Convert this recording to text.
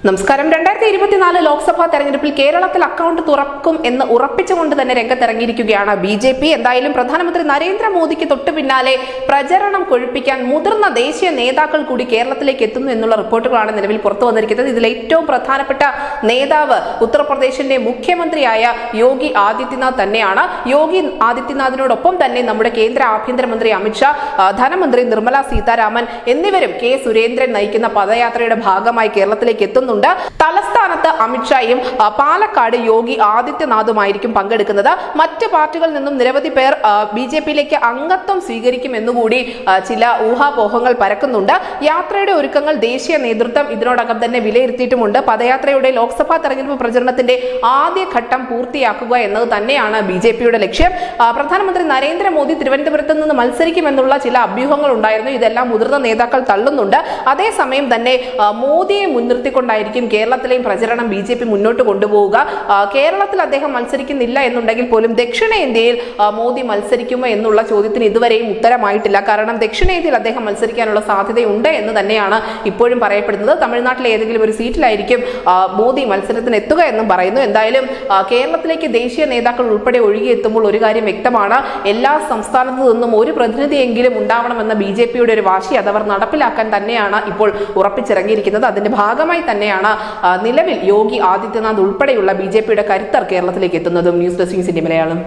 നമസ്കാരം. 2024 ലോക്സഭാ തെരഞ്ഞെടുപ്പിൽ കേരളത്തിൽ അക്കൗണ്ട് തുറക്കും എന്ന് ഉറപ്പിച്ചുകൊണ്ട് തന്നെ രംഗത്തിറങ്ങിയിരിക്കുകയാണ് BJP. എന്തായാലും പ്രധാനമന്ത്രി നരേന്ദ്രമോദിക്ക് തൊട്ടു പിന്നാലെ പ്രചരണം കൊഴുപ്പിക്കാൻ മുതിർന്ന ദേശീയ നേതാക്കൾ കൂടി കേരളത്തിലേക്ക് എത്തുന്നു എന്നുള്ള റിപ്പോർട്ടുകളാണ് നിലവിൽ പുറത്തു വന്നിരിക്കുന്നത്. ഇതിൽ ഏറ്റവും പ്രധാനപ്പെട്ട നേതാവ് ഉത്തർപ്രദേശിന്റെ മുഖ്യമന്ത്രിയായ യോഗി ആദിത്യനാഥ് തന്നെയാണ്. യോഗി ആദിത്യനാഥിനോടൊപ്പം തന്നെ നമ്മുടെ കേന്ദ്ര ആഭ്യന്തരമന്ത്രി അമിത്ഷാ, ധനമന്ത്രി നിർമ്മല സീതാരാമൻ എന്നിവരും കെ സുരേന്ദ്രൻ നയിക്കുന്ന പദയാത്രയുടെ ഭാഗമായി കേരളത്തിലേക്ക് എത്തുന്നു. തലസ്ഥാനത്ത് അമിത്ഷായും പാലക്കാട് യോഗി ആദിത്യനാഥുമായിരിക്കും പങ്കെടുക്കുന്നത്. മറ്റ് പാർട്ടികളിൽ നിന്നും നിരവധി പേർ BJPയിലേക്ക് അംഗത്വം സ്വീകരിക്കുമെന്നുകൂടി ചില ഊഹാപോഹങ്ങൾ പരക്കുന്നുണ്ട്. യാത്രയുടെ ഒരുക്കങ്ങൾ ദേശീയ നേതൃത്വം ഇതിനോടകം തന്നെ വിലയിരുത്തിയിട്ടുമുണ്ട്. പദയാത്രയുടെ ലോക്സഭാ തെരഞ്ഞെടുപ്പ് പ്രചരണത്തിന്റെ ആദ്യഘട്ടം പൂർത്തിയാക്കുക എന്നത് തന്നെയാണ് BJPയുടെ ലക്ഷ്യം. പ്രധാനമന്ത്രി നരേന്ദ്രമോദി തിരുവനന്തപുരത്ത് നിന്ന് മത്സരിക്കുമെന്നുള്ള ചില അഭ്യൂഹങ്ങൾ ഉണ്ടായിരുന്നു. ഇതെല്ലാം മുതിർന്ന നേതാക്കൾ തള്ളുന്നുണ്ട്. അതേസമയം തന്നെ മോദിയെ മുൻനിർത്തിക്കൊണ്ടായിരിക്കും കേരളത്തിലെയും പ്രചരണം BJP മുന്നോട്ട് കൊണ്ടുപോവുക. കേരളത്തിൽ അദ്ദേഹം മത്സരിക്കുന്നില്ല എന്നുണ്ടെങ്കിൽ പോലും ദക്ഷിണേന്ത്യയിൽ മോദി മത്സരിക്കുമോ എന്നുള്ള ചോദ്യത്തിന് ഇതുവരെയും ഉത്തരമായിട്ടില്ല. കാരണം ദക്ഷിണേന്ത്യയിൽ അദ്ദേഹം മത്സരിക്കാനുള്ള സാധ്യതയുണ്ട് എന്ന് തന്നെയാണ് ഇപ്പോഴും പറയപ്പെടുന്നത്. തമിഴ്നാട്ടിലെ ഏതെങ്കിലും ഒരു സീറ്റിലായിരിക്കും മോദി മത്സരത്തിന് എത്തുക എന്നും പറയുന്നു. എന്തായാലും കേരളത്തിലേക്ക് ദേശീയ നേതാക്കൾ ഉൾപ്പെടെ ഒഴുകിയെത്തുമ്പോൾ ഒരു കാര്യം വ്യക്തമാണ്, എല്ലാ സംസ്ഥാനത്തു നിന്നും ഒരു പ്രതിനിധിയെങ്കിലും ഉണ്ടാവണമെന്ന BJPയുടെ ഒരു വാശി അതവർ നടപ്പിലാക്കാൻ തന്നെയാണ് ഇപ്പോൾ ഉറപ്പിച്ചിറങ്ങിയിരിക്കുന്നത്. അതിന്റെ ഭാഗമായി തന്നെയാണ് നിലവിൽ യോഗി ആദിത്യനാഥ് ഉൾപ്പെടെയുള്ള BJPയുടെ കരുത്തർ കേരളത്തിലേക്ക് എത്തുന്നതും. News desk India Malayalam.